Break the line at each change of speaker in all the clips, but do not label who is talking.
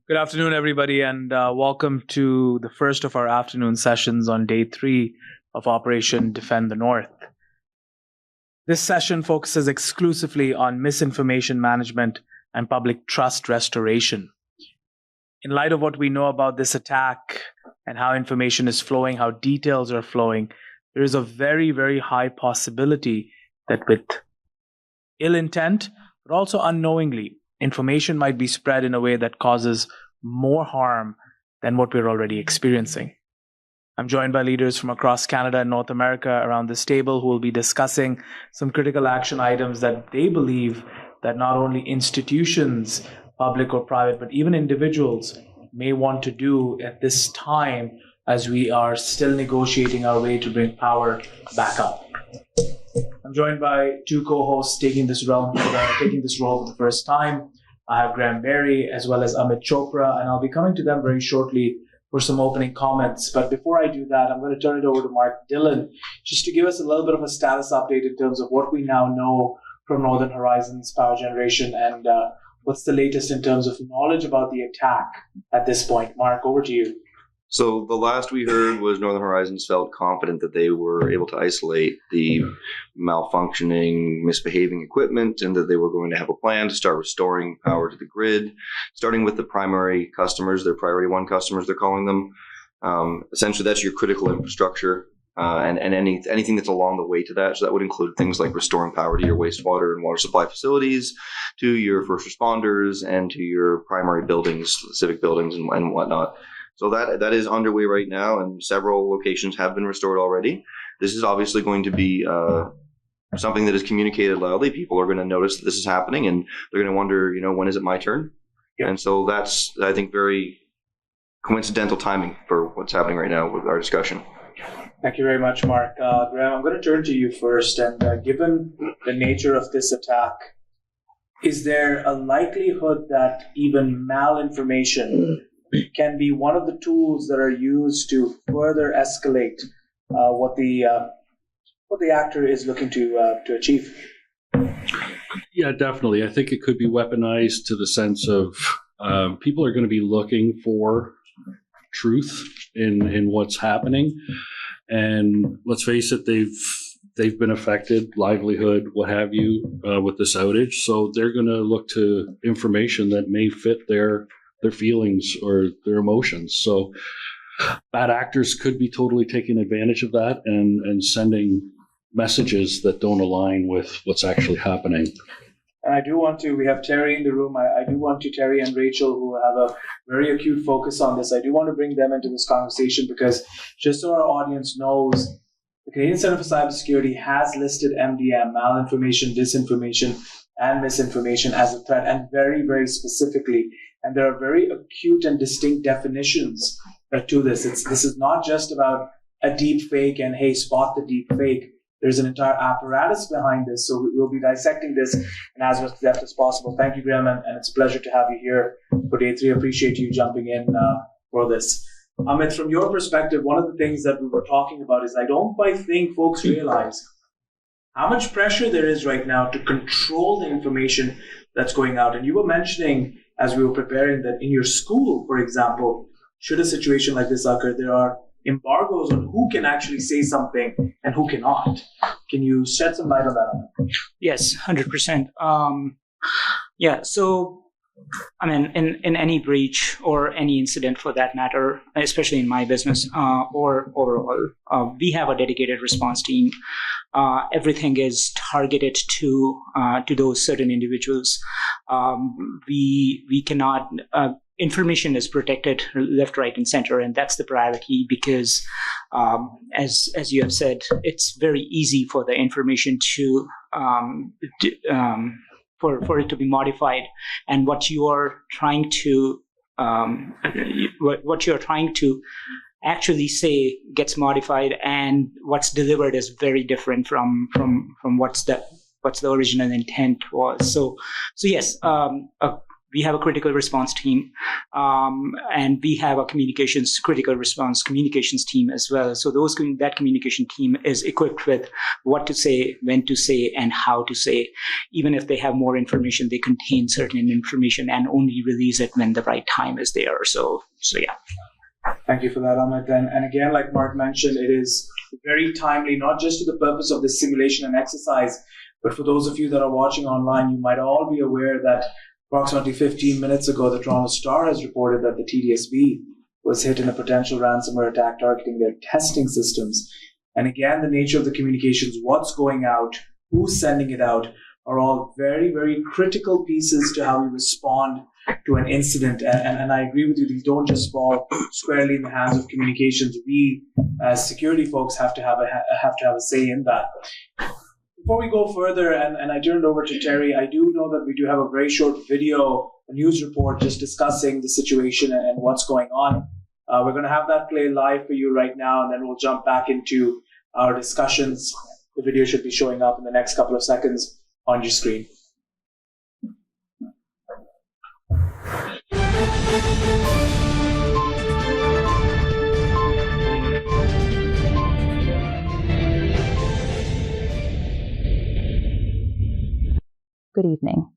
Good afternoon, everybody, and welcome to the first of our afternoon sessions on day 3 of Operation Defend the North. This session focuses exclusively on misinformation management and public trust restoration. In light of what we know about this attack and how information is flowing, how details are flowing, there is a very, very high possibility that with ill intent, but also unknowingly, information might be spread in a way that causes more harm than what we're already experiencing. I'm joined by leaders from across Canada and North America around this table who will be discussing some critical action items that they believe that not only institutions, public or private, but even individuals may want to do at this time as we are still negotiating our way to bring power back up. I'm joined by two co-hosts taking this role for the first time. I have Graham Berry as well as Amit Chopra, and I'll be coming to them very shortly for some opening comments. But before I do that, I'm going to turn it over to Mark Dillon just to give us a little bit of a status update in terms of what we now know from Northern Horizon's power generation and what's the latest in terms of knowledge about the attack at this point. Mark, over to you.
So the last we heard was Northern Horizons felt confident that they were able to isolate the malfunctioning, misbehaving equipment and that they were going to have a plan to start restoring power to the grid, starting with the primary customers, their priority one customers, they're calling them. Essentially, that's your critical infrastructure and anything that's along the way to that. So that would include things like restoring power to your wastewater and water supply facilities, to your first responders, and to your primary buildings, civic buildings and whatnot. So that is underway right now, and several locations have been restored already. This is obviously going to be something that is communicated loudly. People are going to notice that this is happening, and they're going to wonder, when is it my turn? Yeah. And so that's, I think, very coincidental timing for what's happening right now with our discussion.
Thank you very much, Mark. Graham, I'm going to turn to you first. And given the nature of this attack, is there a likelihood that even malinformation can be one of the tools that are used to further escalate what the actor is looking to achieve?
Yeah, definitely. I think it could be weaponized to the sense of people are going to be looking for truth in what's happening, and let's face it, they've been affected, livelihood, what have you, with this outage. So they're going to look to information that may fit their feelings or their emotions. So bad actors could be totally taking advantage of that and sending messages that don't align with what's actually happening.
And we have Terry in the room. I do want to, Terry and Rachel, who have a very acute focus on this, I do want to bring them into this conversation because just so our audience knows, the Canadian Center for Cybersecurity has listed MDM, malinformation, disinformation, and misinformation as a threat, and very, very specifically. And there are very acute and distinct definitions to this. This is not just about a deep fake and, hey, spot the deep fake. There's an entire apparatus behind this. So we'll be dissecting this in as much depth as possible. Thank you, Graham, and it's a pleasure to have you here for day 3. I appreciate you jumping in for this. Amit, from your perspective, one of the things that we were talking about is I don't quite think folks realize how much pressure there is right now to control the information that's going out. And you were mentioning, as we were preparing, that in your school, for example, should a situation like this occur, there are embargoes on who can actually say something and who cannot. Can you shed some light on that?
Yes, 100%. So, I mean, in any breach or any incident for that matter, especially in my business or overall, we have a dedicated response team. Everything is targeted to those certain individuals. We cannot. Information is protected left, right, and center, and that's the priority because, as you have said, it's very easy for the information to for it to be modified, and what you are trying to actually say gets modified, and what's delivered is very different from what's the original intent was. So yes, we have a critical response team, and we have a critical response communications team as well. So that communication team is equipped with what to say, when to say, and how to say. Even if they have more information, they contain certain information and only release it when the right time is there. So yeah.
Thank you for that, Amit. And again, like Mark mentioned, it is very timely, not just to the purpose of this simulation and exercise, but for those of you that are watching online, you might all be aware that approximately 15 minutes ago, the Toronto Star has reported that the TDSB was hit in a potential ransomware attack targeting their testing systems. And again, the nature of the communications, what's going out, who's sending it out, are all very, very critical pieces to how we respond to an incident. And I agree with you, these don't just fall squarely in the hands of communications. We, as security folks, have to have a say in that. Before we go further, and I turn it over to Terry, I do know that we do have a very short video, a news report just discussing the situation and what's going on. We're going to have that play live for you right now, and then we'll jump back into our discussions. The video should be showing up in the next couple of seconds on your screen.
Good evening.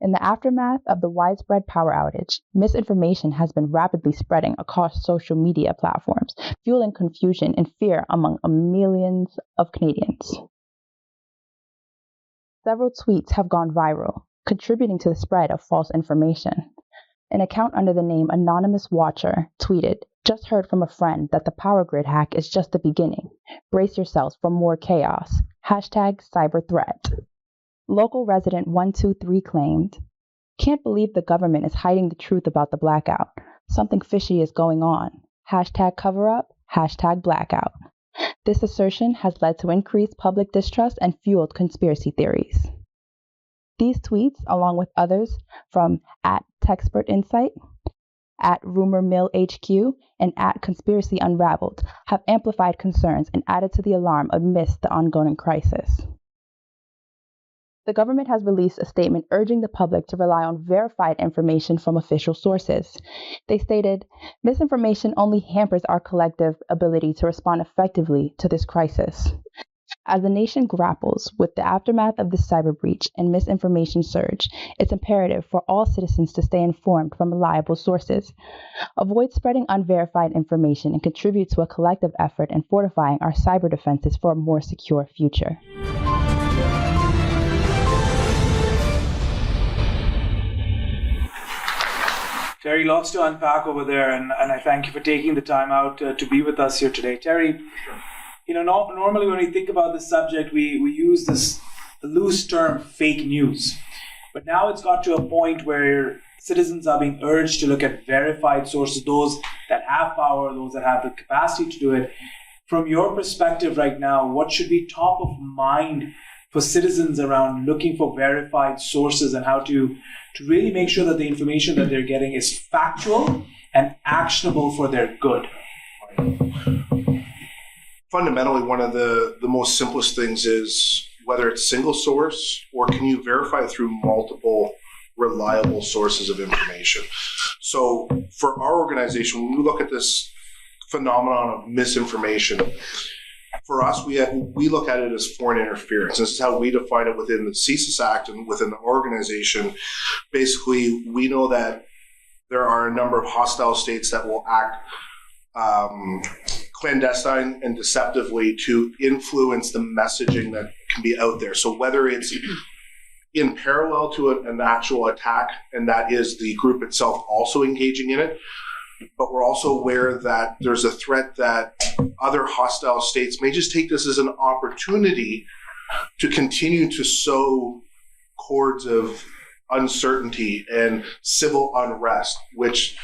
In the aftermath of the widespread power outage, misinformation has been rapidly spreading across social media platforms, fueling confusion and fear among millions of Canadians. Several tweets have gone viral, contributing to the spread of false information. An account under the name Anonymous Watcher tweeted, "Just heard from a friend that the power grid hack is just the beginning. Brace yourselves for more chaos. #cyberthreat." Local resident 123 claimed, "Can't believe the government is hiding the truth about the blackout. Something fishy is going on. #cover-up, #blackout." This assertion has led to increased public distrust and fueled conspiracy theories. These tweets, along with others from @TexpertInsight, @RumorMillHQ, and @ConspiracyUnraveled, have amplified concerns and added to the alarm amidst the ongoing crisis. The government has released a statement urging the public to rely on verified information from official sources. They stated, "Misinformation only hampers our collective ability to respond effectively to this crisis." As the nation grapples with the aftermath of this cyber breach and misinformation surge, it's imperative for all citizens to stay informed from reliable sources, avoid spreading unverified information, and contribute to a collective effort in fortifying our cyber defenses for a more secure future.
Terry, lots to unpack over there, and I thank you for taking the time out to be with us here today. Terry, normally when we think about this subject, we use this loose term, fake news. But now it's got to a point where citizens are being urged to look at verified sources, those that have power, those that have the capacity to do it. From your perspective right now, what should be top of mind for citizens around looking for verified sources and how to really make sure that the information that they're getting is factual and actionable for their good?
Fundamentally, one of the most simplest things is whether it's single source or can you verify through multiple reliable sources of information. So for our organization, when we look at this phenomenon of misinformation, for us, we look at it as foreign interference. This is how we define it within the CSIS Act and within the organization. Basically, we know that there are a number of hostile states that will act clandestine and deceptively to influence the messaging that can be out there. So whether it's in parallel to an actual attack, and that is the group itself also engaging in it, but we're also aware that there's a threat that other hostile states may just take this as an opportunity to continue to sow cords of uncertainty and civil unrest, which,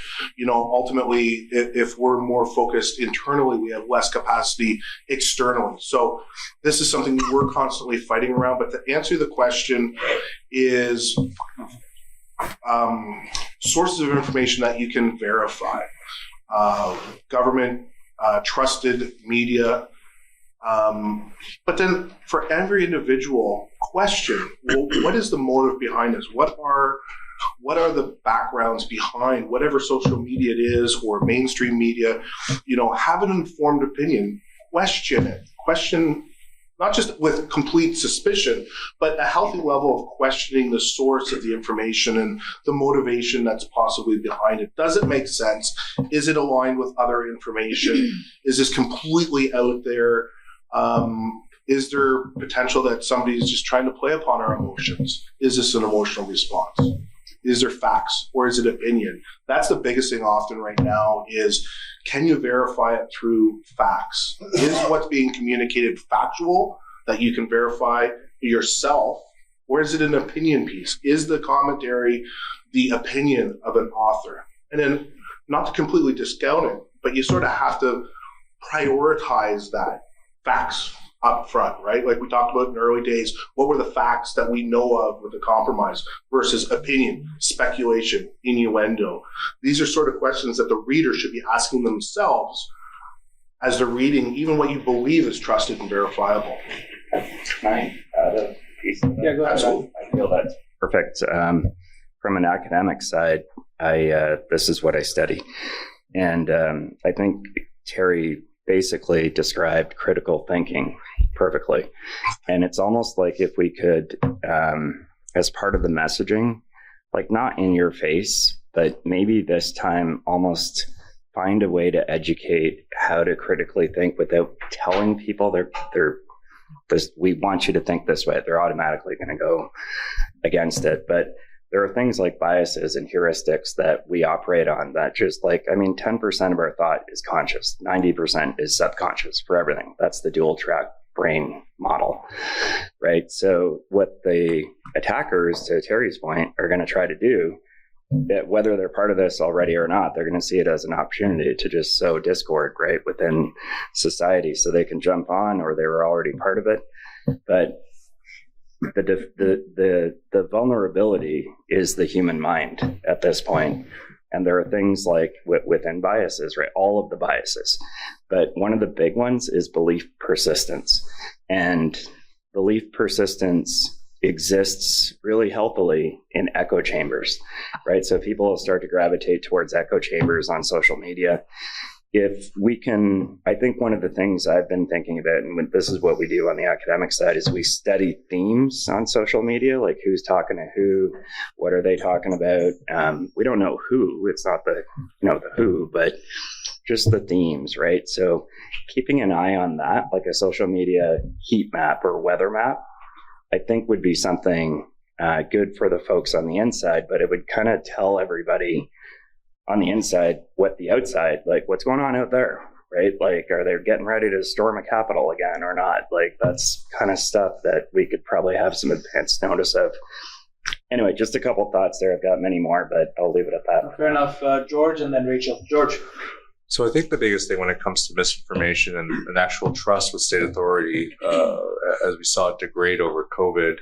ultimately, if we're more focused internally, we have less capacity externally. So this is something that we're constantly fighting around. But to answer the question is sources of information that you can verify. Government, trusted media. But then for every individual, question, well, what is the motive behind this? What are What are the backgrounds behind whatever social media it is or mainstream media? Have an informed opinion. Question it. Question not just with complete suspicion, but a healthy level of questioning the source of the information and the motivation that's possibly behind it. Does it make sense? Is it aligned with other information? Is this completely out there? Is there potential that somebody is just trying to play upon our emotions? Is this an emotional response? Is there facts or is it opinion? That's the biggest thing often right now is, can you verify it through facts? Is what's being communicated factual that you can verify yourself, or is it an opinion piece? Is the commentary the opinion of an author? And then, not to completely discount it, but you sort of have to prioritize that facts up front, right? Like we talked about in the early days, what were the facts that we know of with the compromise versus opinion, speculation, innuendo? These are sort of questions that the reader should be asking themselves as they're reading even what you believe is trusted and verifiable.
Can I add a piece of that?
Yeah, go ahead.
Absolutely.
I feel that's perfect. From an academic side, this is what I study. And I think Terry basically described critical thinking perfectly. And it's almost like if we could, as part of the messaging, like not in your face, but maybe this time almost find a way to educate how to critically think without telling people we want you to think this way. They're automatically going to go against it. But there are things like biases and heuristics that we operate on that 10% of our thought is conscious, 90% is subconscious for everything. That's the dual track brain model, right? So what the attackers, to Terry's point, are going to try to do, that whether they're part of this already or not, they're going to see it as an opportunity to just sow discord, right, within society, so they can jump on, or they were already part of it. But the vulnerability is the human mind at this point. And there are things like within biases, right? All of the biases. But one of the big ones is belief persistence. And belief persistence exists really healthily in echo chambers, right? So people will start to gravitate towards echo chambers on social media. If we can, I think one of the things I've been thinking about, and this is what we do on the academic side, is we study themes on social media, like who's talking to who, what are they talking about? We don't know who, it's not the who, but just the themes, right? So keeping an eye on that, like a social media heat map or weather map, I think would be something good for the folks on the inside, but it would kind of tell everybody on the inside what the outside, like what's going on out there, right? Like, are they getting ready to storm a Capitol again or not? Like, that's kind of stuff that we could probably have some advance notice of. Anyway, just a couple thoughts there. I've got many more, but I'll leave it at that.
Fair enough. George and then Rachel. George.
So I think the biggest thing when it comes to misinformation and actual trust with state authority, as we saw it degrade over COVID,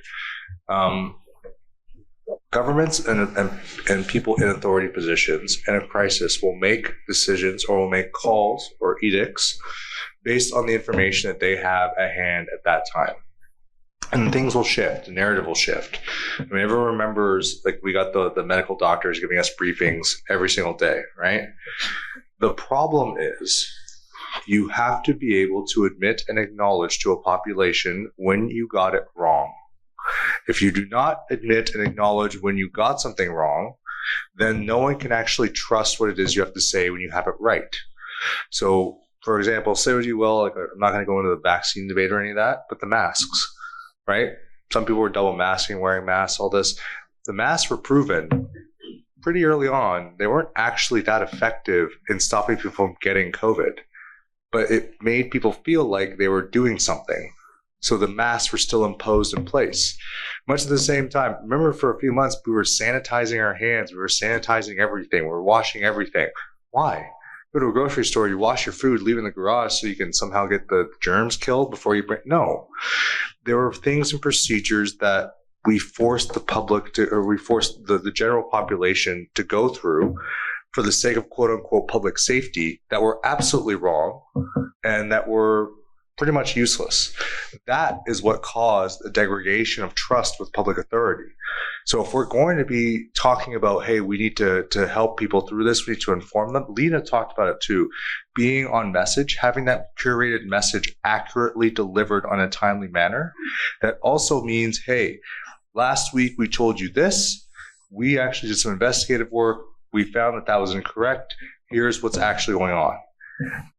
governments and people in authority positions in a crisis will make decisions or will make calls or edicts based on the information that they have at hand at that time. And things will shift, the narrative will shift. I mean, everyone remembers, like, we got the medical doctors giving us briefings every single day, right? The problem is you have to be able to admit and acknowledge to a population when you got it wrong. If you do not admit and acknowledge when you got something wrong, then no one can actually trust what it is you have to say when you have it right. So, for example, say what you will, like, I'm not going to go into the vaccine debate or any of that, but the masks, right? Some people were double masking, wearing masks, all this. The masks were proven pretty early on. They weren't actually that effective in stopping people from getting COVID, but it made people feel like they were doing something. So the masks were still imposed in place. Much at the same time, remember, for a few months, we were sanitizing our hands. We were sanitizing everything. We were washing everything. Why? Go to a grocery store, you wash your food, leave it in the garage so you can somehow get the germs killed before you bring. No. There were things and procedures that we forced the public to, or we forced the general population to go through for the sake of quote unquote public safety that were absolutely wrong and that were pretty much useless. That is what caused a degradation of trust with public authority. So if we're going to be talking about, hey, we need to help people through this, we need to inform them, Lena talked about it too, being on message, having that curated message accurately delivered on a timely manner. That also means, hey, last week we told you this, we actually did some investigative work, we found that was incorrect, here's what's actually going on.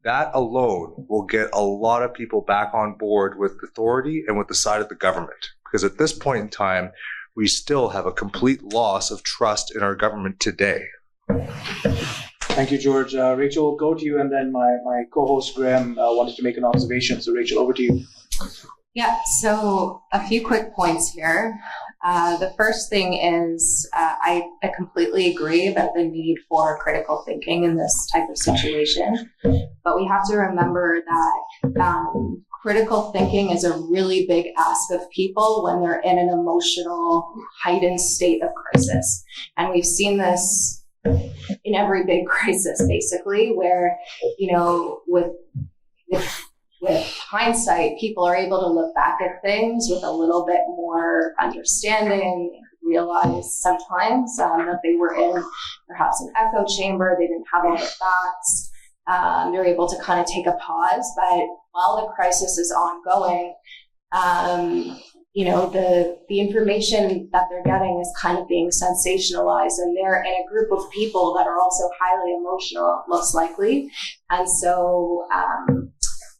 That alone will get a lot of people back on board with authority and with the side of the government. Because at this point in time, we still have a complete loss of trust in our government today.
Thank you, George. Rachel, we'll go to you, and then my co-host Graham wanted to make an observation. So Rachel, over to you.
Yeah, so a few quick points here. The first thing is I completely agree about the need for critical thinking in this type of situation, but we have to remember that critical thinking is a really big ask of people when they're in an emotional, heightened state of crisis. And we've seen this in every big crisis, basically, where, you know, with hindsight, people are able to look back at things with a little bit more understanding, realize sometimes that they were in perhaps an echo chamber, they didn't have all the facts. They're able to kind of take a pause, but while the crisis is ongoing, you know, the information that they're getting is kind of being sensationalized, and they're in a group of people that are also highly emotional, most likely. And so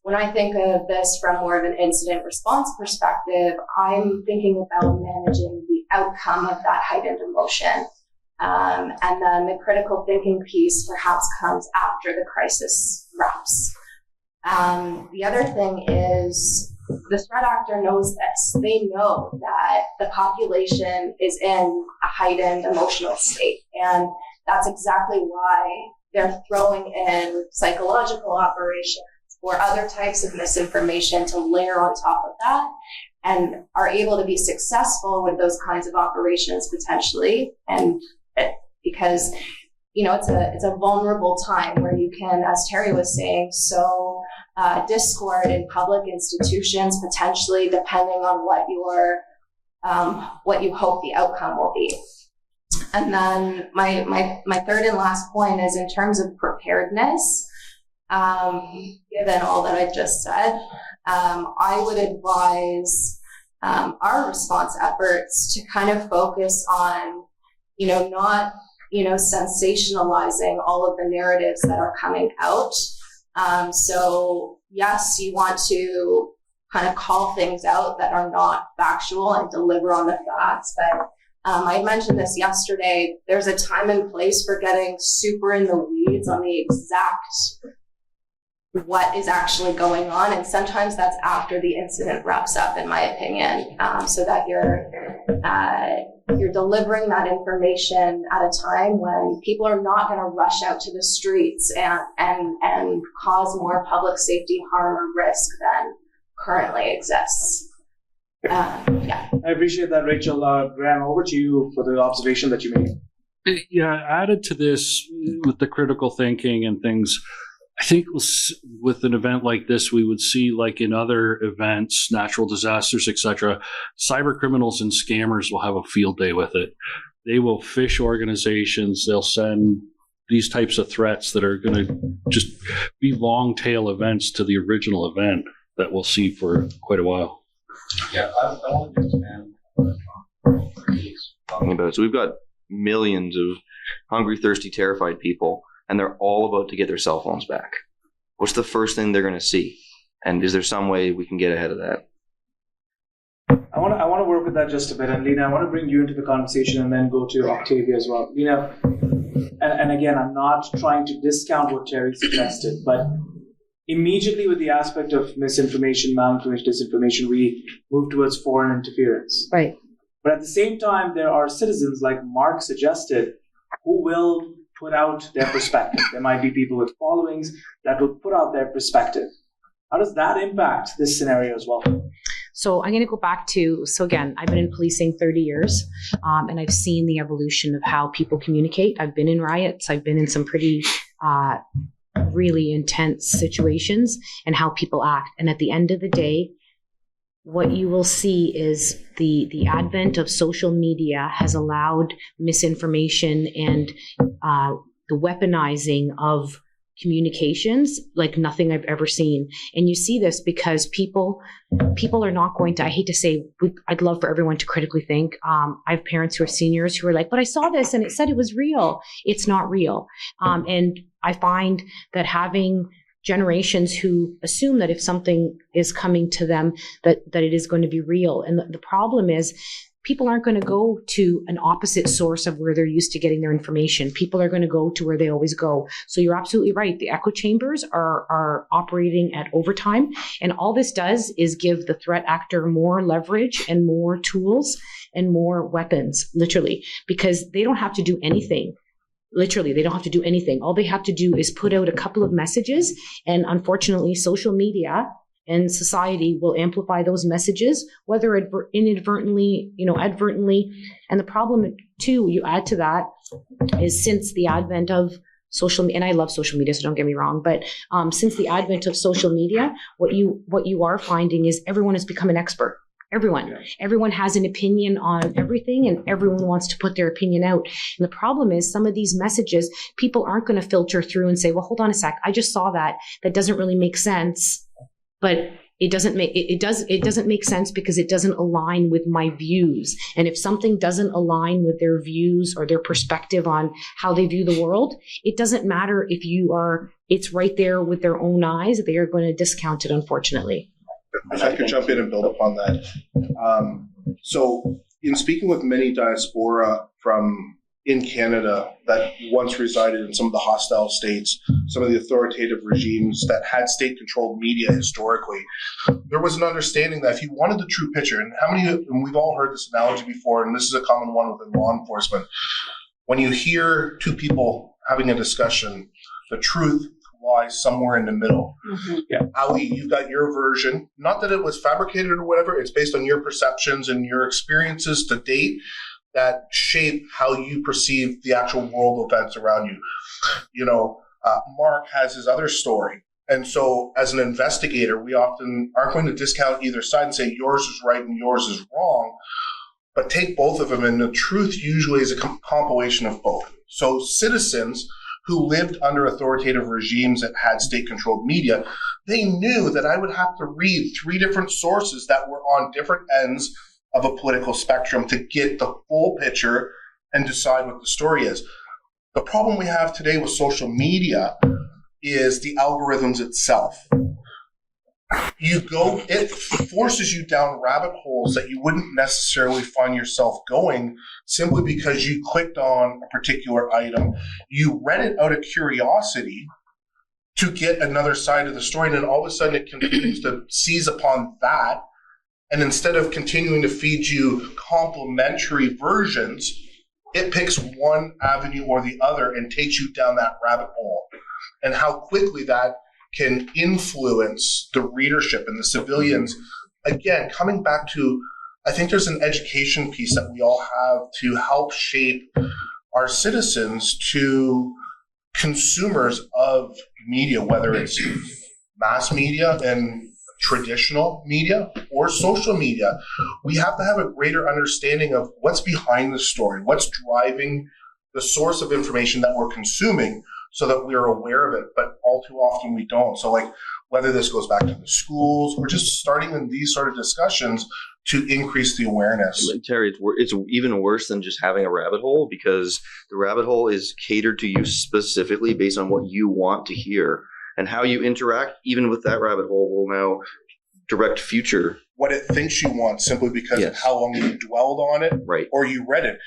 when I think of this from more of an incident response perspective, I'm thinking about managing the outcome of that heightened emotion. And then the critical thinking piece perhaps comes after the crisis wraps. The other thing is the threat actor knows this. They know that the population is in a heightened emotional state. And that's exactly why they're throwing in psychological operations or other types of misinformation to layer on top of that, and are able to be successful with those kinds of operations potentially. And because, you know, it's a vulnerable time where you can, as Terry was saying, sow discord in public institutions, potentially depending on what you hope the outcome will be. And then my third and last point is in terms of preparedness. Given all that I just said, I would advise our response efforts to kind of focus on, you know, not, you know, sensationalizing all of the narratives that are coming out. So yes, you want to kind of call things out that are not factual and deliver on the facts, but I mentioned this yesterday, there's a time and place for getting super in the weeds on the exact what is actually going on, and sometimes that's after the incident wraps up, in my opinion, so that you're delivering that information at a time when people are not going to rush out to the streets and cause more public safety harm or risk than currently exists. Yeah.
I appreciate that, Rachel. Graham, over to you for the observation that you made.
Yeah, added to this with the critical thinking and things, I think with an event like this, we would see, like in other events, natural disasters, etc., cyber criminals and scammers will have a field day with it. They will phish organizations. They'll send these types of threats that are going to just be long tail events to the original event that we'll see for quite a while.
Yeah, I want to expand talking about. So we've got millions of hungry, thirsty, terrified people, and they're all about to get their cell phones back. What's the first thing they're going to see? And is there some way we can get ahead of that?
I want to work with that just a bit. And Lena, I want to bring you into the conversation and then go to Octavia as well. Lena, and again, I'm not trying to discount what Terry suggested, but immediately with the aspect of misinformation, malinformation, disinformation, we move towards foreign interference.
Right.
But at the same time, there are citizens, like Mark suggested, who will put out their perspective. There might be people with followings that will put out their perspective. How does that impact this scenario as well?
So I'm going to go back to, so again, I've been in policing 30 years, and I've seen the evolution of how people communicate. I've been in riots. I've been in some pretty really intense situations and how people act. And at the end of the day, what you will see is the advent of social media has allowed misinformation and the weaponizing of communications like nothing I've ever seen. And you see this because people are not going to, I hate to say, I'd love for everyone to critically think. I have parents who are seniors who are like, but I saw this and it said it was real. It's not real. And I find that having generations who assume that if something is coming to them, that it is going to be real. And the problem is people aren't going to go to an opposite source of where they're used to getting their information. People are going to go to where they always go. So you're absolutely right. The echo chambers are operating at overtime. And all this does is give the threat actor more leverage and more tools and more weapons, literally, because they don't have to do anything. Literally, they don't have to do anything. All they have to do is put out a couple of messages. And unfortunately, social media and society will amplify those messages, whether inadvertently, advertently. And the problem, too, you add to that, is since the advent of social media, and I love social media, so don't get me wrong, but since the advent of social media, what you are finding is everyone has become an expert. Everyone has an opinion on everything, and everyone wants to put their opinion out. And the problem is some of these messages, people aren't going to filter through and say, well, hold on a sec. I just saw that. That doesn't really make sense. But it doesn't make sense because it doesn't align with my views. And if something doesn't align with their views or their perspective on how they view the world, it doesn't matter if it's right there with their own eyes. They are going to discount it, unfortunately.
If I could jump in and build upon that. So in speaking with many diaspora from in Canada that once resided in some of the hostile states, some of the authoritative regimes that had state-controlled media historically, there was an understanding that if you wanted the true picture, and we've all heard this analogy before, and this is a common one within law enforcement, when you hear two people having a discussion, the truth lies somewhere in the middle.
Mm-hmm. Yeah.
Ali, you've got your version. Not that it was fabricated or whatever. It's based on your perceptions and your experiences to date that shape how you perceive the actual world events around you. Mark has his other story. And so as an investigator, we often aren't going to discount either side and say yours is right and yours is wrong, but take both of them. And the truth usually is a compilation of both. So citizens who lived under authoritative regimes that had state-controlled media, they knew that I would have to read 3 different sources that were on different ends of a political spectrum to get the full picture and decide what the story is. The problem we have today with social media is the algorithms itself. It forces you down rabbit holes that you wouldn't necessarily find yourself going simply because you clicked on a particular item. You read it out of curiosity to get another side of the story, and then all of a sudden it continues to seize upon that. And instead of continuing to feed you complementary versions, it picks one avenue or the other and takes you down that rabbit hole. And how quickly that can influence the readership and the civilians. Again, coming back to, I think there's an education piece that we all have to help shape our citizens to consumers of media, whether it's mass media and traditional media or social media. We have to have a greater understanding of what's behind the story, what's driving the source of information that we're consuming, so that we're aware of it, but all too often we don't. So whether this goes back to the schools, we're just starting in these sort of discussions to increase the awareness.
Terry, it's even worse than just having a rabbit hole, because the rabbit hole is catered to you specifically based on what you want to hear, and how you interact even with that rabbit hole will now direct future.
What it thinks you want simply because of how long you dwelled on it,
right,
or you read it.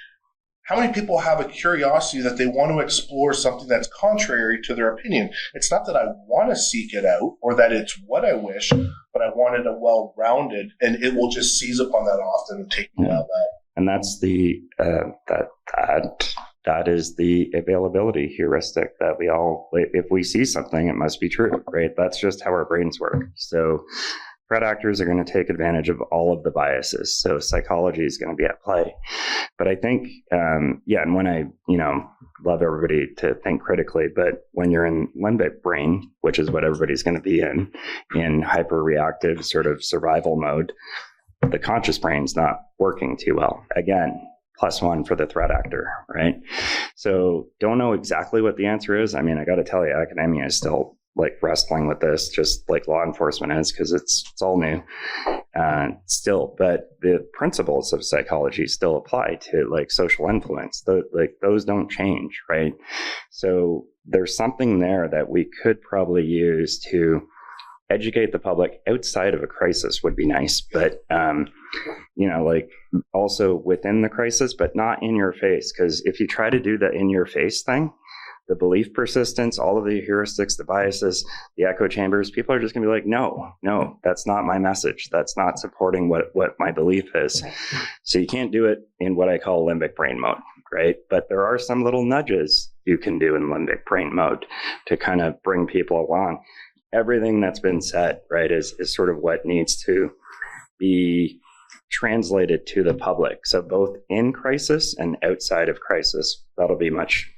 How many people have a curiosity that they want to explore something that's contrary to their opinion? It's not that I want to seek it out or that it's what I wish, but I wanted a well-rounded, and it will just seize upon that often and take me down that.
And that's that is the availability heuristic that we all, if we see something, it must be true, right? That's just how our brains work. So threat actors are going to take advantage of all of the biases. So psychology is going to be at play. But I think, and when I, love everybody to think critically, but when you're in limbic brain, which is what everybody's going to be in hyper-reactive sort of survival mode, the conscious brain's not working too well. Again, +1 for the threat actor, right? So don't know exactly what the answer is. I mean, I got to tell you, academia is still like wrestling with this, just like law enforcement is, because it's all new still. But the principles of psychology still apply to like social influence. Those don't change, right? So there's something there that we could probably use to educate the public outside of a crisis would be nice, but like also within the crisis, but not in your face. Because if you try to do the in your face thing, the belief persistence, all of the heuristics, the biases, the echo chambers, people are just going to be like, no, that's not my message. That's not supporting what my belief is. Right. So you can't do it in what I call limbic brain mode, right? But there are some little nudges you can do in limbic brain mode to kind of bring people along. Everything that's been said, right, is sort of what needs to be translated to the public. So both in crisis and outside of crisis, that'll be much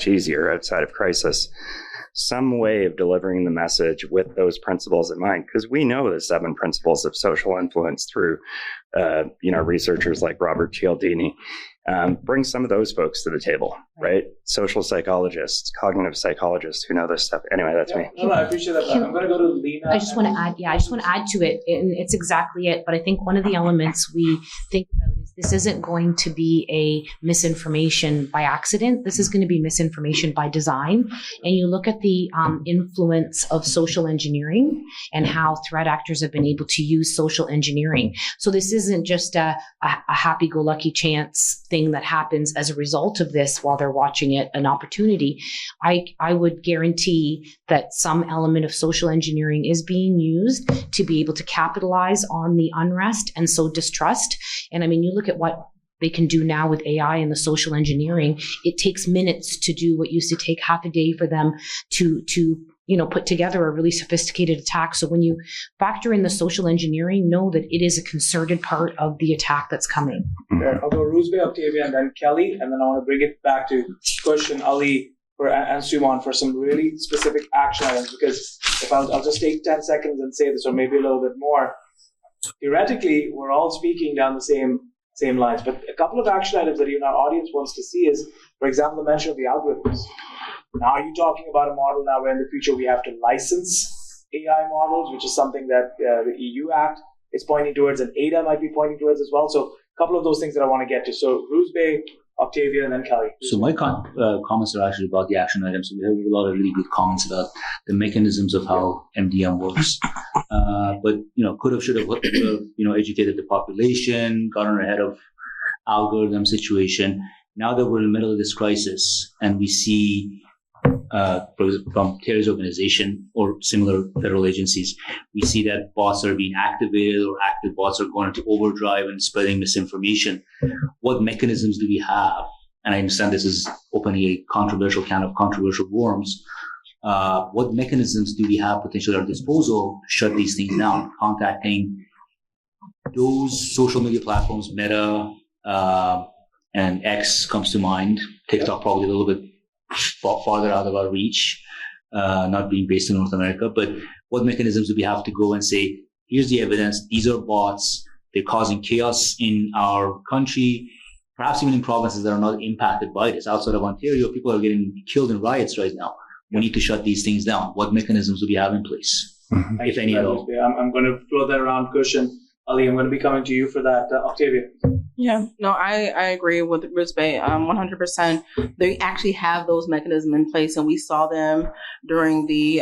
easier outside of crisis. Some way of delivering the message with those principles in mind, because we know the 7 principles of social influence through, researchers like Robert Cialdini. Bring some of those folks to the table, right? Social psychologists, cognitive psychologists who know this stuff. Anyway, that's me.
No, I appreciate that. I'm going to go to Lena.
I just want to add to it, and it's exactly it. But I think one of the elements we think about is this isn't going to be a misinformation by accident. This is going to be misinformation by design. And you look at the influence of social engineering and how threat actors have been able to use social engineering. So this isn't just a happy-go-lucky chance thing that happens as a result of this while they're watching it, an opportunity. I would guarantee that some element of social engineering is being used to be able to capitalize on the unrest and sow distrust. And I mean, you look at what they can do now with AI and the social engineering. It takes minutes to do what used to take half a day for them to put together a really sophisticated attack. So when you factor in the social engineering, know that it is a concerted part of the attack that's coming.
I'll go Roosby, Octavia, and then Kelly, and then I want to bring it back to Kush and Ali and Suman for some really specific action items, because if I'll just take 10 seconds and say this, or maybe a little bit more. Theoretically, we're all speaking down the same lines, but a couple of action items that our audience wants to see is, for example, the mention of the algorithms. Now you're talking about a model now where in the future we have to license AI models, which is something that the EU Act is pointing towards, and ADA might be pointing towards as well. So a couple of those things that I want to get to. So Roosby, Octavia, and then Kelly.
So my comments are actually about the action items. We have a lot of really good comments about the mechanisms of how MDM works. But could have, should have, educated the population, gotten ahead of algorithm situation. Now that we're in the middle of this crisis and we see from terrorist organization or similar federal agencies, we see that bots are being activated or active bots are going into overdrive and spreading misinformation. What mechanisms do we have? And I understand this is opening a controversial can of controversial worms. What mechanisms do we have potentially at our disposal to shut these things down? Contacting those social media platforms, Meta and X comes to mind. TikTok probably a little bit farther out of our reach, not being based in North America. But what mechanisms do we have to go and say, here's the evidence, these are bots, they're causing chaos in our country, perhaps even in provinces that are not impacted by this. Outside of Ontario, people are getting killed in riots right now. We need to shut these things down. What mechanisms do we have in place, if any at all?
I'm going to throw that around, Kush, and Ali, I'm going to be coming to you for that. Octavia.
Yeah, no, I agree with Rizbe 100%. They actually have those mechanisms in place, and we saw them during the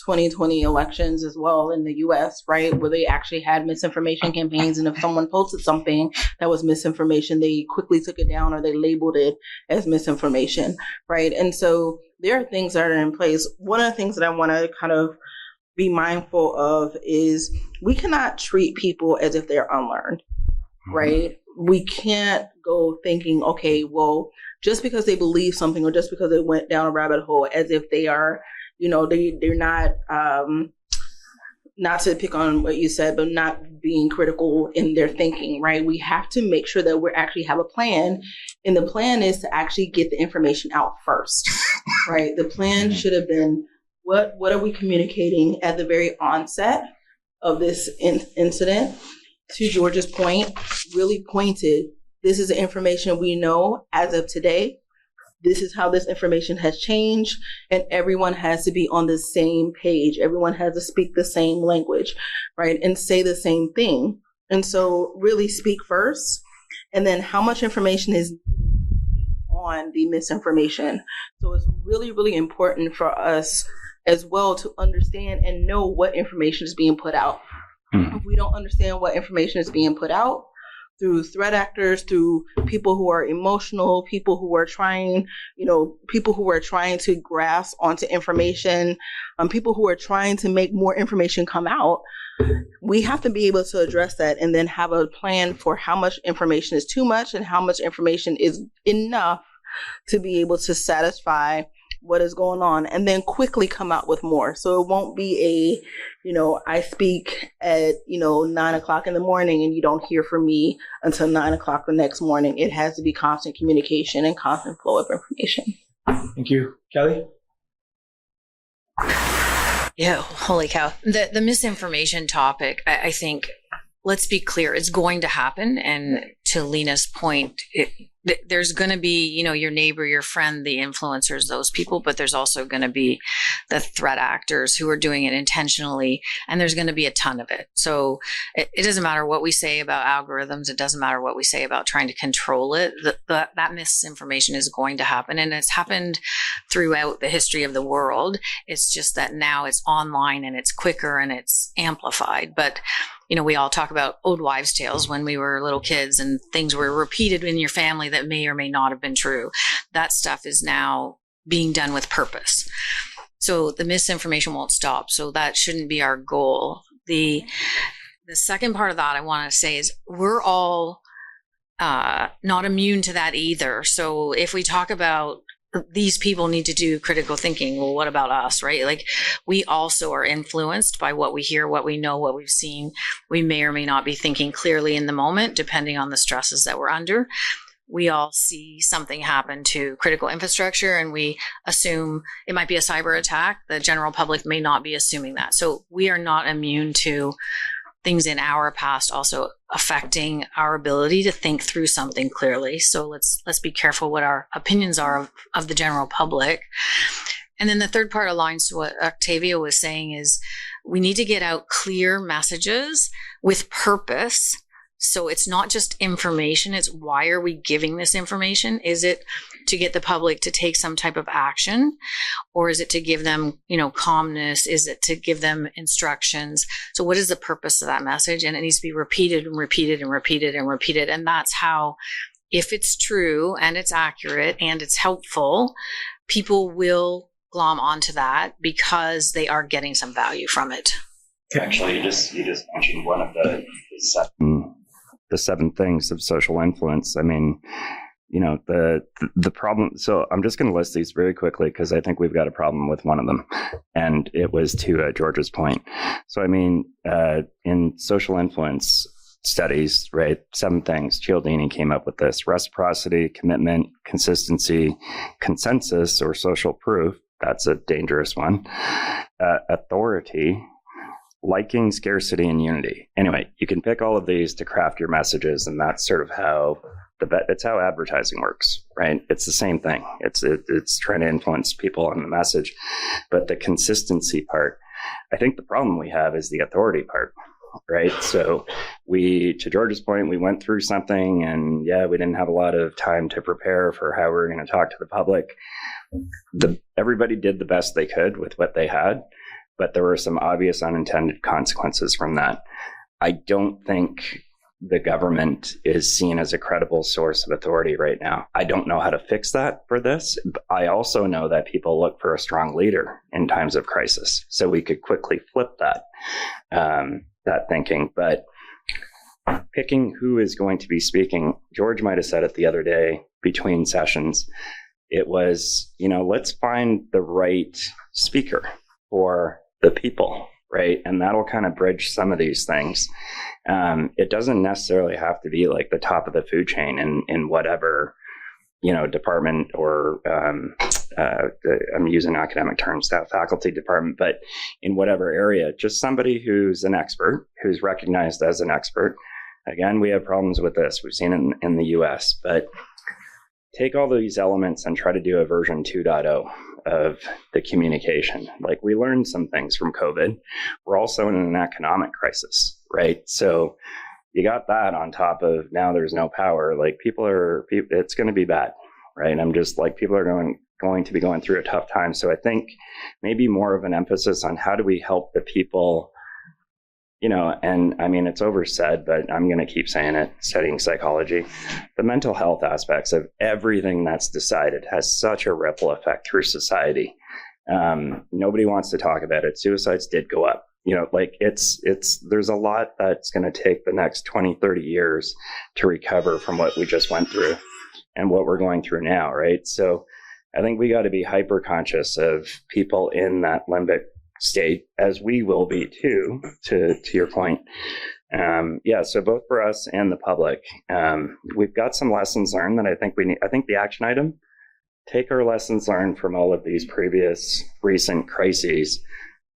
2020 elections as well in the U.S., right, where they actually had misinformation campaigns, and if someone posted something that was misinformation, they quickly took it down or they labeled it as misinformation, right? And so there are things that are in place. One of the things that I want to kind of be mindful of is we cannot treat people as if they're unlearned, right? We can't go thinking, okay, well, just because they believe something or just because they went down a rabbit hole as if they are, they're not, not to pick on what you said, but not being critical in their thinking, right? We have to make sure that we actually have a plan. And the plan is to actually get the information out first, right? The plan should have been, what are we communicating at the very onset of this incident? To George's point, really pointed, this is the information we know as of today. This is how this information has changed, and everyone has to be on the same page. Everyone has to speak the same language, right? And say the same thing. And so really speak first, and then how much information is on the misinformation. So it's really, really important for us as well to understand and know what information is being put out. If we don't understand what information is being put out, through threat actors, through people who are emotional, people who are trying to grasp onto information, people who are trying to make more information come out, we have to be able to address that and then have a plan for how much information is too much and how much information is enough to be able to satisfy what is going on, and then quickly come out with more. So it won't be I speak at 9:00 in the morning and you don't hear from me until 9:00 the next morning. It has to be constant communication and constant flow of information.
Thank you. Kelly?
Yeah, holy cow. The misinformation topic, I think, let's be clear, it's going to happen. And to Lena's point, there's going to be, your neighbor, your friend, the influencers, those people, but there's also going to be the threat actors who are doing it intentionally, and there's going to be a ton of it. So it doesn't matter what we say about algorithms. It doesn't matter what we say about trying to control it. That misinformation is going to happen, and it's happened throughout the history of the world. It's just that now it's online and it's quicker and it's amplified. But we all talk about old wives' tales when we were little kids, and things were repeated in your family that may or may not have been true. That stuff is now being done with purpose. So the misinformation won't stop. So that shouldn't be our goal. The second part of that I want to say is we're all not immune to that either. So if we talk about these people need to do critical thinking, well, what about us, right? Like, we also are influenced by what we hear, what we know, what we've seen. We may or may not be thinking clearly in the moment, depending on the stresses that we're under. We all see something happen to critical infrastructure and we assume it might be a cyber attack. The general public may not be assuming that. So we are not immune to things in our past also affecting our ability to think through something clearly. So let's be careful what our opinions are of the general public. And then the third part aligns to what Octavia was saying is we need to get out clear messages with purpose. So it's not just information, it's why are we giving this information? Is it to get the public to take some type of action? Or is it to give them, calmness? Is it to give them instructions? So what is the purpose of that message? And it needs to be repeated and repeated and repeated and repeated. And that's how, if it's true and it's accurate and it's helpful, people will glom onto that because they are getting some value from it.
Actually, you just mentioned one of the seven things of social influence. I mean, the problem. So I'm just going to list these very quickly because I think we've got a problem with one of them. And it was to George's point. So, I mean, in social influence studies, right, 7 things, Cialdini came up with this: reciprocity, commitment, consistency, consensus or social proof. That's a dangerous one. Authority, liking, scarcity, and unity. Anyway, you can pick all of these to craft your messages, and that's sort of how it's how advertising works, right? It's the same thing. It's trying to influence people on the message, but the consistency part, I think the problem we have is the authority part, right? So to George's point, we went through something, and we didn't have a lot of time to prepare for how we were going to talk to the public. Everybody did the best they could with what they had, but there were some obvious unintended consequences from that. I don't think the government is seen as a credible source of authority right now. I don't know how to fix that for this. I also know that people look for a strong leader in times of crisis. So we could quickly flip that thinking. But picking who is going to be speaking, George might have said it the other day between sessions. It was, let's find the right speaker for the people, right? And that'll kind of bridge some of these things. It doesn't necessarily have to be like the top of the food chain in whatever, department, or I'm using academic terms, that faculty department, but in whatever area, just somebody who's an expert, who's recognized as an expert. Again, we have problems with this. We've seen it in the US, but take all these elements and try to do a version 2.0 of the communication. Like, we learned some things from COVID. We're also in an economic crisis, right? So you got that on top of now there's no power. Like, it's going to be bad, right? I'm just like, people are going to be going through a tough time. So I think maybe more of an emphasis on how do we help the people, and I mean, it's oversaid, but I'm going to keep saying it, studying psychology. The mental health aspects of everything that's decided has such a ripple effect through society. Nobody wants to talk about it. Suicides did go up. There's a lot that's going to take the next 20, 30 years to recover from what we just went through and what we're going through now, right? So I think we got to be hyper conscious of people in that limbic state, as we will be too, to your point. So both for us and the public, we've got some lessons learned that I think we need. I think the action item, take our lessons learned from all of these previous recent crises,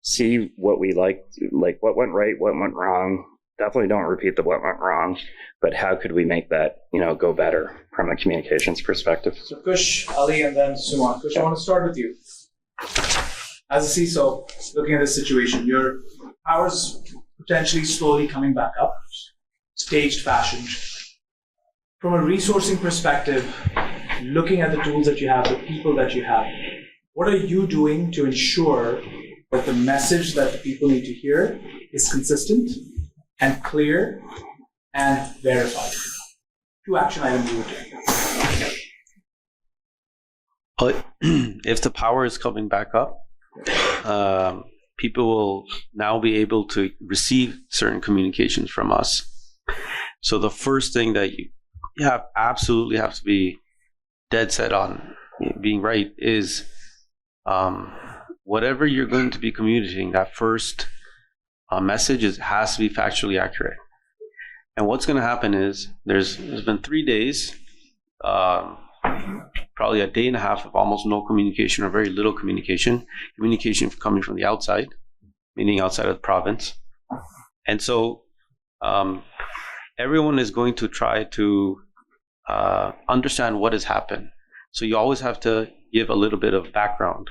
see what we like what went right, what went wrong. Definitely don't repeat what went wrong, but how could we make that, go better from a communications perspective?
So Kush, Ali, and then Suman. Kush, I want to start with you. As a CISO, looking at this situation, your power's potentially slowly coming back up, staged fashion. From a resourcing perspective, looking at the tools that you have, the people that you have, what are you doing to ensure that the message that the people need to hear is consistent and clear and verified? 2 action items you would take.
But if the power is coming back up, people will now be able to receive certain communications from us. So the first thing that you absolutely have to be dead set on being right is whatever you're going to be communicating, that first message has to be factually accurate. And what's going to happen is there's been 3 days, probably a day and a half of almost no communication or very little communication coming from the outside, meaning outside of the province. And so everyone is going to try to understand what has happened. So you always have to give a little bit of background,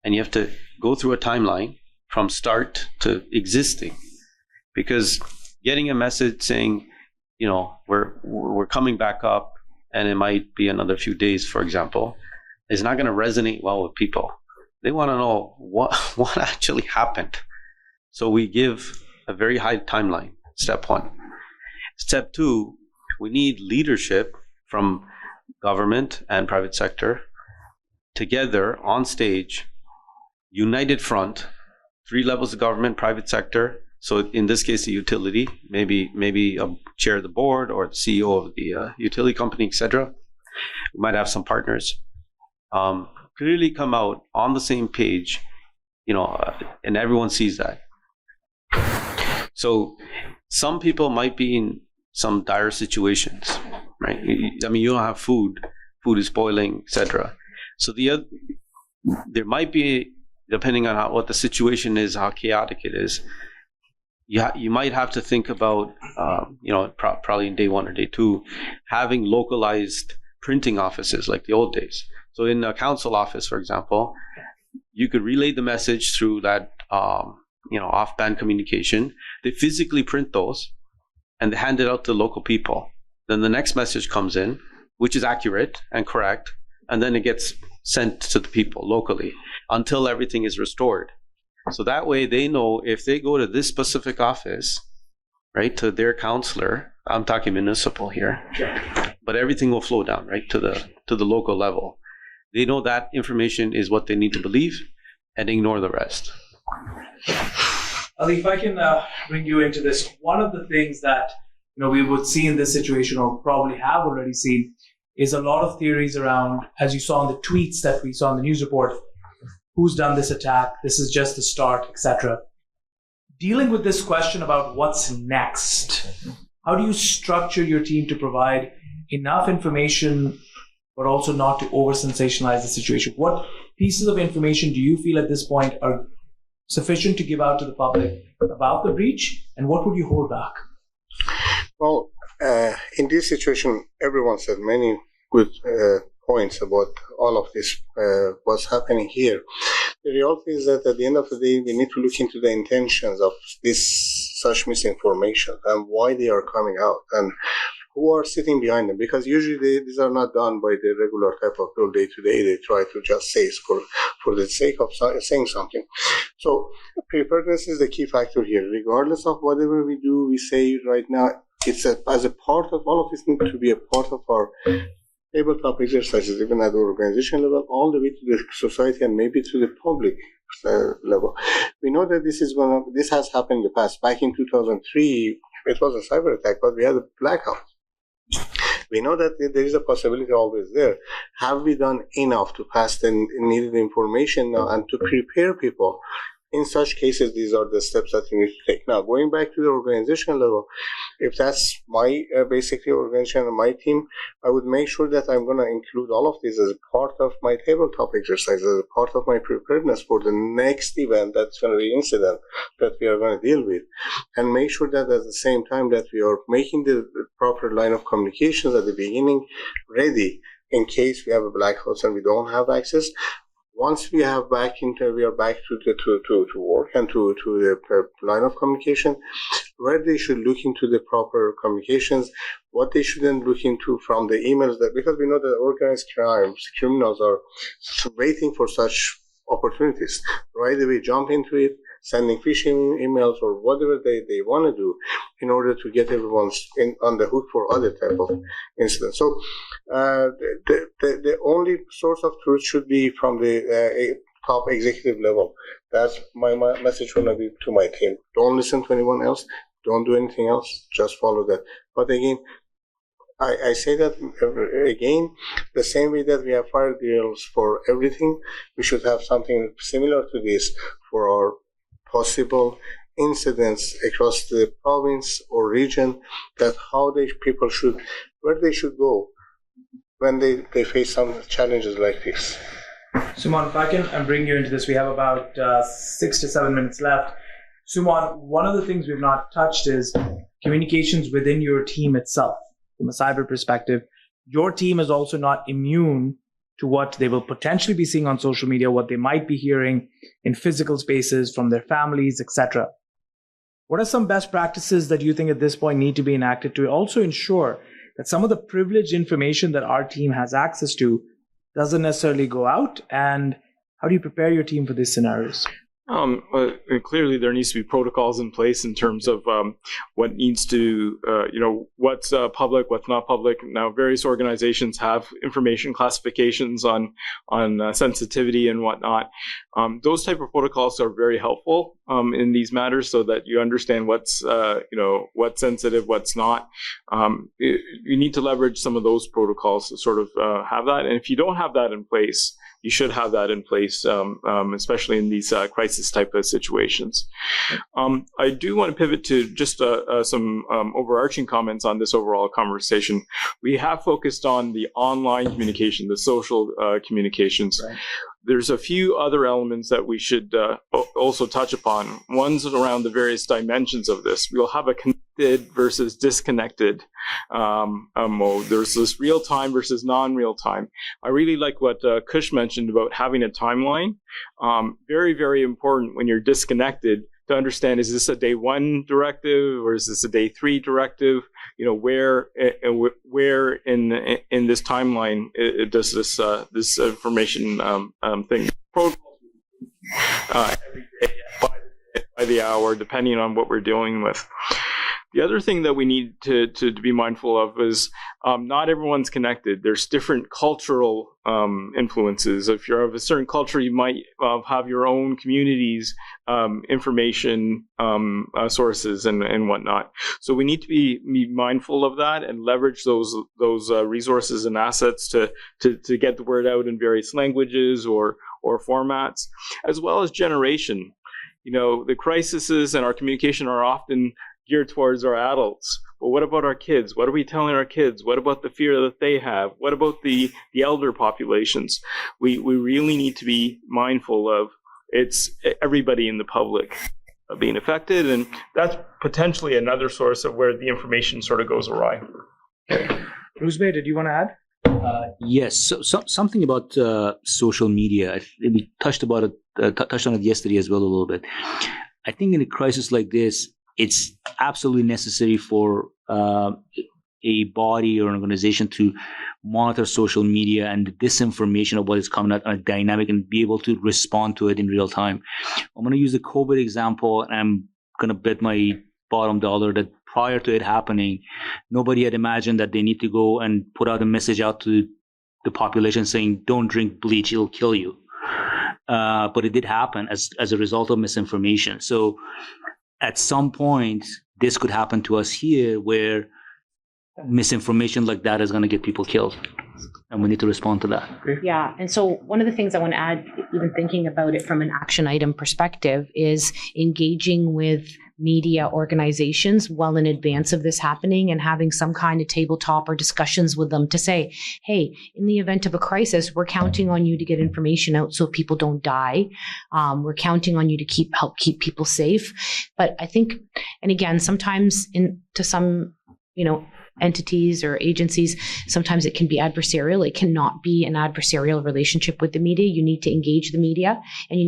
and you have to go through a timeline from start to existing, because getting a message saying, we're coming back up, and it might be another few days, for example, is not going to resonate well with people. They want to know what actually happened. So we give a very high timeline, step 1. Step 2, we need leadership from government and private sector together on stage, united front, 3 levels of government, private sector. So in this case, the utility, maybe a chair of the board or the CEO of the utility company, etc. We might have some partners. Clearly come out on the same page, and everyone sees that. So some people might be in some dire situations, right? I mean, you don't have food is spoiling, etc. So there might be, depending on what the situation is, how chaotic it is, you might have to think about, probably in day 1 or day 2, having localized printing offices like the old days. So in a council office, for example, you could relay the message through that, off-band communication. They physically print those and they hand it out to local people. Then the next message comes in, which is accurate and correct, and then it gets sent to the people locally until everything is restored. So that way they know if they go to this specific office, right, to their counselor, I'm talking municipal here, but everything will flow down, right, to the local level. They know that information is what they need to believe and ignore the rest.
Ali, if I can bring you into this, one of the things that we would see in this situation, or probably have already seen, is a lot of theories around, as you saw in the tweets that we saw in the news report, who's done this attack, this is just the start, etc. dealing with this question about what's next, how do you structure your team to provide enough information, but also not to over sensationalize the situation? What pieces of information do you feel at this point are sufficient to give out to the public about the breach, and what would you hold back?
Well, in this situation, everyone said many good points about all of this, what's happening here. The reality is that at the end of the day, we need to look into the intentions of such misinformation and why they are coming out and who are sitting behind them. Because usually these are not done by the regular type of people day to day. They try to just say it for the sake of saying something. So preparedness is the key factor here. Regardless of whatever we do, we say right now, it's as a part of all of this need to be a part of our tabletop exercises, even at the organization level, all the way to the society and maybe to the public level. We know that this has happened in the past. Back in 2003, it was a cyber attack, but we had a blackout. We know that there is a possibility always there. Have we done enough to pass the needed information now and to prepare people? In such cases, these are the steps that we need to take. Now, going back to the organization level, if that's my basically organization and my team, I would make sure that I'm going to include all of this as a part of my tabletop exercise, as a part of my preparedness for the next event that's going to be incident that we are going to deal with, and make sure that at the same time that we are making the proper line of communications at the beginning ready in case we have a blackout and we don't have access. Once we are back to work and to the line of communication, where they should look into the proper communications, what they shouldn't look into from the emails, that because we know that organized criminals are waiting for such opportunities. Right away, jump into it, sending phishing emails or whatever they want to do in order to get everyone on the hook for other type of incidents. So the only source of truth should be from the top executive level. That's my message going to be to my team. Don't listen to anyone else. Don't do anything else. Just follow that. But again, I say that again, the same way that we have fire drills for everything, we should have something similar to this for our possible incidents across the province or region, that where they should go when they face some challenges like this.
Suman, if I can bring you into this, we have about 6 to 7 minutes left. Suman, one of the things we've not touched is communications within your team itself. From a cyber perspective, your team is also not immune to what they will potentially be seeing on social media, what they might be hearing in physical spaces from their families, etc. What are some best practices that you think at this point need to be enacted to also ensure that some of the privileged information that our team has access to doesn't necessarily go out? And how do you prepare your team for these scenarios?
Clearly, there needs to be protocols in place in terms of what needs to, what's public, what's not public. Now, various organizations have information classifications on sensitivity and whatnot. Those type of protocols are very helpful in these matters, so that you understand what's sensitive, what's not. You need to leverage some of those protocols to sort of have that. And if you don't have that in place, you should have that in place, especially in these crisis type of situations. I do want to pivot to just some overarching comments on this overall conversation. We have focused on the online communication, the social communications. Right. There's a few other elements that we should also touch upon. One's around the various dimensions of this. We'll have a connected versus disconnected mode. There's this real time versus non-real time. I really like what Kush mentioned about having a timeline. Very, very important when you're disconnected to understand, is this a day 1 directive or is this a day 3 directive? Where in this timeline does this information thing every day by the hour, depending on what we're dealing with. The other thing that we need to be mindful of is not everyone's connected. There's different cultural influences. If you're of a certain culture, you might have your own community's information sources and whatnot. So we need to be mindful of that and leverage those resources and assets to get the word out in various languages or formats, as well as generation. the crises and our communication are often geared towards our adults. But what about our kids? What are we telling our kids? What about the fear that they have? What about the elder populations? We really need to be mindful of it's everybody in the public being affected, and that's potentially another source of where the information sort of goes awry.
Ruzbe, did you want to add?
Yes. So something about social media. We touched on it yesterday as well a little bit. I think in a crisis like this, it's absolutely necessary for a body or an organization to monitor social media and the disinformation of what is coming out on a dynamic and be able to respond to it in real time. I'm going to use the COVID example, and I'm going to bet my bottom dollar that prior to it happening, nobody had imagined that they need to go and put out a message out to the population saying, don't drink bleach, it'll kill you. But it did happen as a result of misinformation. So at some point, this could happen to us here where misinformation like that is going to get people killed. And we need to respond to that.
Yeah. And so one of the things I want to add, even thinking about it from an action item perspective, is engaging with media organizations well in advance of this happening and having some kind of tabletop or discussions with them to say, hey, in the event of a crisis, we're counting on you to get information out so people don't die. We're counting on you to help keep people safe. But I think, and again, sometimes to some, entities or agencies, sometimes it can be adversarial. It cannot be an adversarial relationship with the media. You need to engage the media, and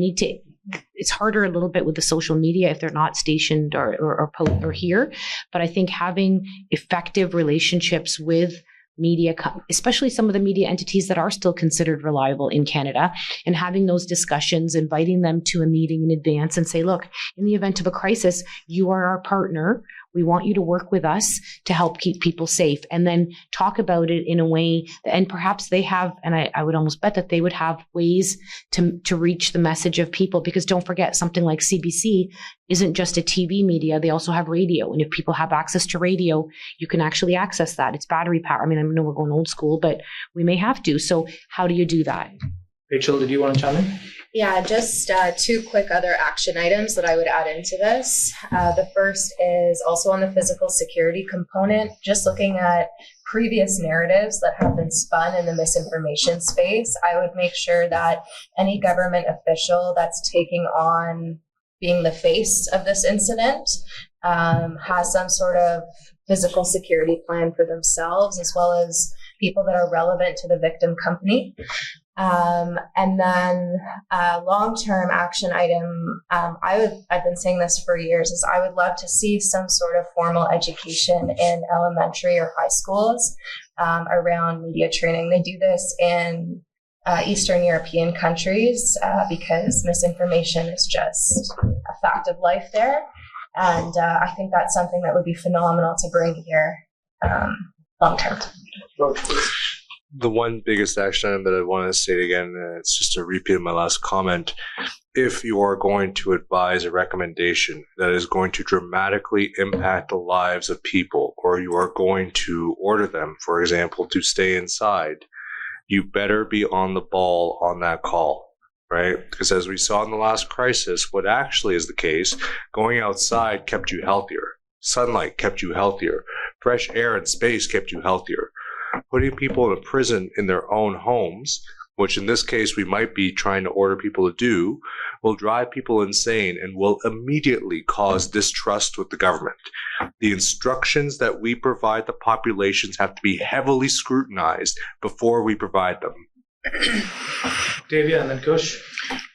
it's harder a little bit with the social media if they're not stationed or here. But I think having effective relationships with media, especially some of the media entities that are still considered reliable in Canada, and having those discussions, inviting them to a meeting in advance and say, look, in the event of a crisis, you are our partner. We want you to work with us to help keep people safe, and then talk about it in a way and perhaps they have, and I would almost bet that they would have ways to reach the message of people, because don't forget, something like CBC isn't just a TV media. They also have radio. And if people have access to radio, you can actually access that. It's battery power. I mean, I know we're going old school, but we may have to. So how do you do that?
Rachel, did you want to chime in?
Yeah, just two quick other action items that I would add into this. The first is also on the physical security component, just looking at previous narratives that have been spun in the misinformation space. I would make sure that any government official that's taking on being the face of this incident has some sort of physical security plan for themselves, as well as people that are relevant to the victim company. And then long-term action item, I've been saying this for years, is I would love to see some sort of formal education in elementary or high schools around media training. They do this in Eastern European countries because misinformation is just a fact of life there. And I think that's something that would be phenomenal to bring here long-term.
The one biggest action item that I want to say again, it's just a repeat of my last comment. If you are going to advise a recommendation that is going to dramatically impact the lives of people, or you are going to order them, for example, to stay inside, you better be on the ball on that call, right? Because as we saw in the last crisis, what actually is the case, going outside kept you healthier. Sunlight kept you healthier. Fresh air and space kept you healthier. Putting people in a prison in their own homes, which in this case we might be trying to order people to do, will drive people insane and will immediately cause distrust with the government. The instructions that we provide the populations have to be heavily scrutinized before we provide them.
Davia and then Kush.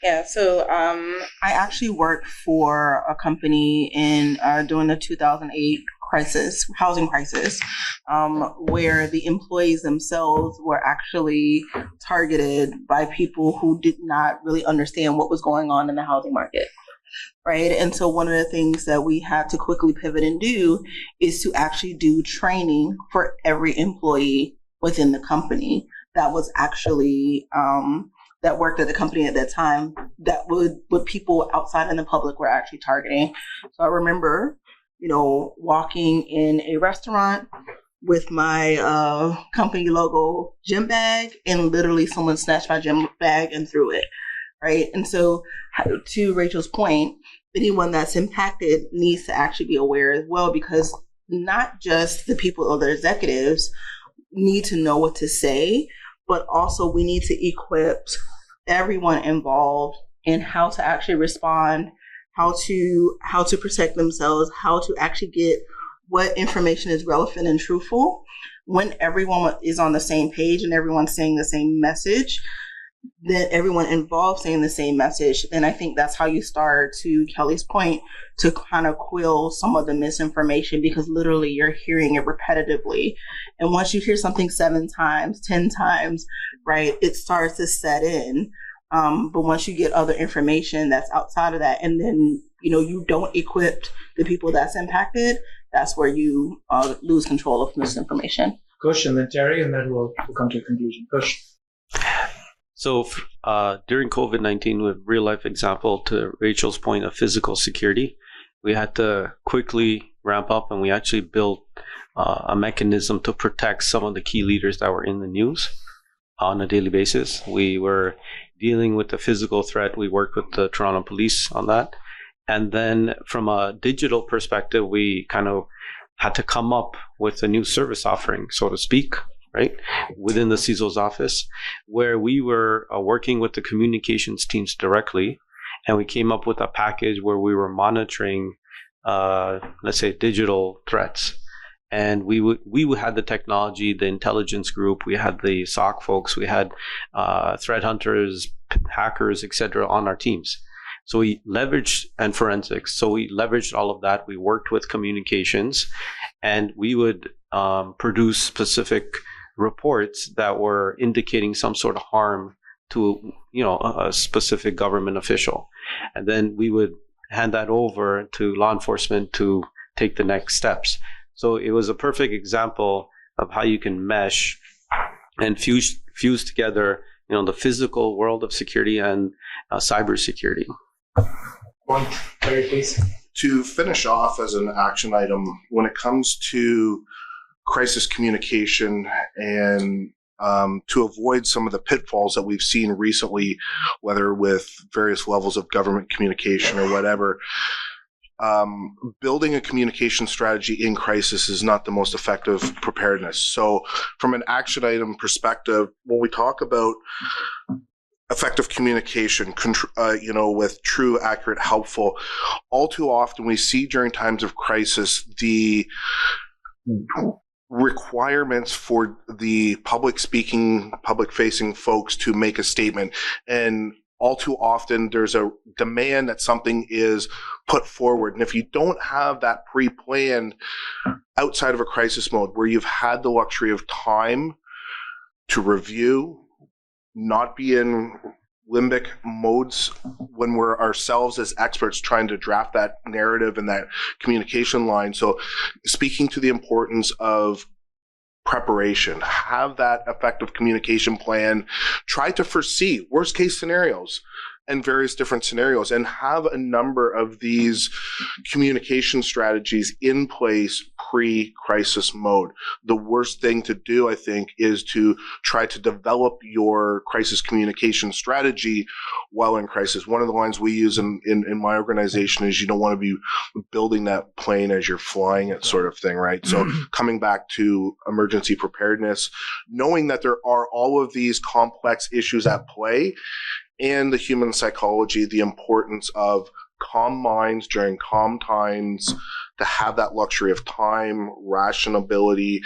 Yeah, so I actually worked for a company in during the 2008 housing crisis, where the employees themselves were actually targeted by people who did not really understand what was going on in the housing market. Right. And so one of the things that we had to quickly pivot and do is to actually do training for every employee within the company that was actually that worked at the company at that time, that would people outside in the public were actually targeting. So I remember, walking in a restaurant with my company logo gym bag, and literally someone snatched my gym bag and threw it. Right. And so to Rachel's point, anyone that's impacted needs to actually be aware as well, because not just the people or the executives need to know what to say, but also we need to equip everyone involved in how to actually respond, how to protect themselves, how to actually get what information is relevant and truthful. When everyone is on the same page and everyone's saying the same message, then everyone involved saying the same message, then I think that's how you start, to Kelly's point, to kind of quill some of the misinformation, because literally you're hearing it repetitively. And once you hear something 7 times, 10 times, right, it starts to set in. But once you get other information that's outside of that, and then, you don't equip the people that's impacted, that's where you lose control of misinformation.
Kush, and then Terry, and then we'll come to a conclusion. Kush.
So during COVID-19, with real life example to Rachel's point of physical security, we had to quickly ramp up, and we actually built a mechanism to protect some of the key leaders that were in the news on a daily basis. We were dealing with the physical threat. We worked with the Toronto police on that. And then from a digital perspective, we kind of had to come up with a new service offering, so to speak, right, within the CISO's office, where we were working with the communications teams directly, and we came up with a package where we were monitoring, let's say, digital threats. And we had the technology, the intelligence group, we had the SOC folks, we had threat hunters, hackers, etc. on our teams. So we leveraged, and forensics. So we leveraged all of that. We worked with communications, and we would produce specific reports that were indicating some sort of harm to a specific government official, and then we would hand that over to law enforcement to take the next steps. So it was a perfect example of how you can mesh and fuse together the physical world of security and cybersecurity.
Terry, please.
To finish off as an action item, when it comes to crisis communication and to avoid some of the pitfalls that we've seen recently, whether with various levels of government communication or whatever, building a communication strategy in crisis is not the most effective preparedness. So from an action item perspective, when we talk about effective communication, with true, accurate, helpful, all too often we see during times of crisis the requirements for the public facing folks to make a statement. And all too often there's a demand that something is put forward. And if you don't have that pre-planned outside of a crisis mode, where you've had the luxury of time to review, not be in limbic modes when we're ourselves as experts trying to draft that narrative and that communication line. So speaking to the importance of preparation, have that effective communication plan, try to foresee worst case scenarios and various different scenarios, and have a number of these communication strategies in place pre-crisis mode. The worst thing to do, I think, is to try to develop your crisis communication strategy while in crisis. One of the lines we use in my organization is you don't want to be building that plane as you're flying it, sort of thing, right? So coming back to emergency preparedness, knowing that there are all of these complex issues at play, and the human psychology, the importance of calm minds during calm times, to have that luxury of time, rationality,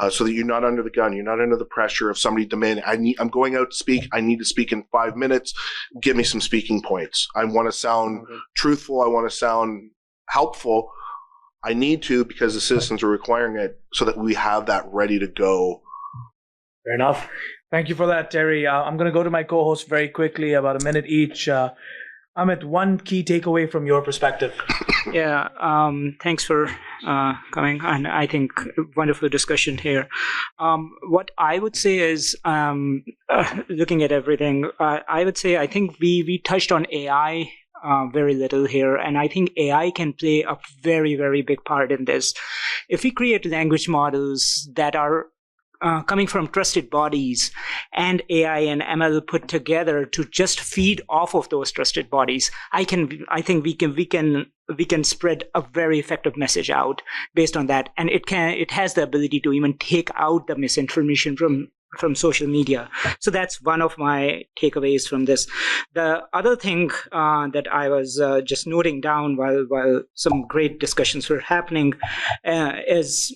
so that you're not under the gun, you're not under the pressure of somebody demanding, I'm going out to speak, I need to speak in 5 minutes, give me some speaking points. I want to sound truthful, I want to sound helpful, I need to, because the citizens are requiring it, so that we have that ready to go.
Fair enough. Thank you for that, Terry. I'm going to go to my co-host very quickly, about a minute each. Amit, one key takeaway from your perspective.
Yeah, thanks for coming, and I think wonderful discussion here. What I would say is, looking at everything, I would say I think we touched on AI very little here, and I think AI can play a very, very big part in this. If we create language models that are coming from trusted bodies and AI and ML put together to just feed off of those trusted bodies, I think we can spread a very effective message out based on that, and it has the ability to even take out the misinformation from social media. So that's one of my takeaways from this. The other thing that I was just noting down while some great discussions were happening is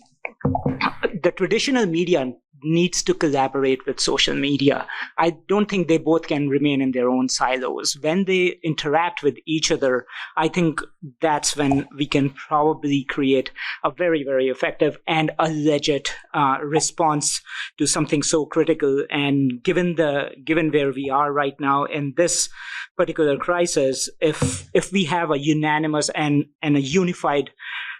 the traditional media needs to collaborate with social media. I don't think they both can remain in their own silos. When they interact with each other, I think that's when we can probably create a very, very effective and a legit response to something so critical. And given where we are right now in this particular crisis, if we have a unanimous and a unified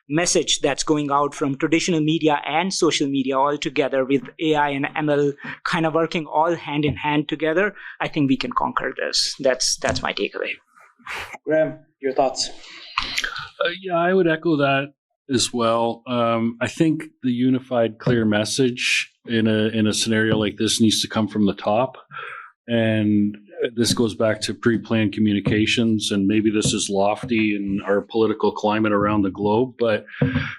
message that's going out from traditional media and social media all together, with AI and ML kind of working all hand in hand together, I think we can conquer this. That's my takeaway.
Graham, your thoughts?
Yeah, I would echo that as well. I think the unified, clear message in a scenario like this needs to come from the top. And this goes back to pre-planned communications, and maybe this is lofty in our political climate around the globe, but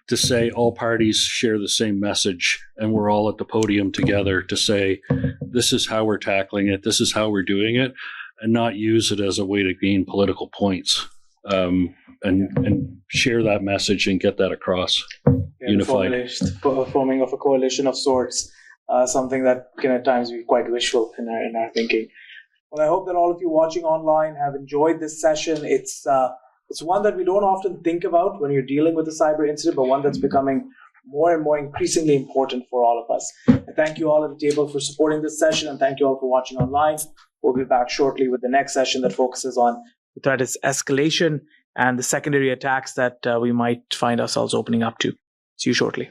to say all parties share the same message and we're all at the podium together to say, this is how we're tackling it, this is how we're doing it, and not use it as a way to gain political points, and share that message and get that across. Unified.
Forming of a coalition of sorts. Something that can at times be quite wishful in our thinking. Well, I hope that all of you watching online have enjoyed this session. It's one that we don't often think about when you're dealing with a cyber incident, but one that's becoming more and more increasingly important for all of us. And thank you all at the table for supporting this session, and thank you all for watching online. We'll be back shortly with the next session that focuses on the threat escalation and the secondary attacks that we might find ourselves opening up to. See you shortly.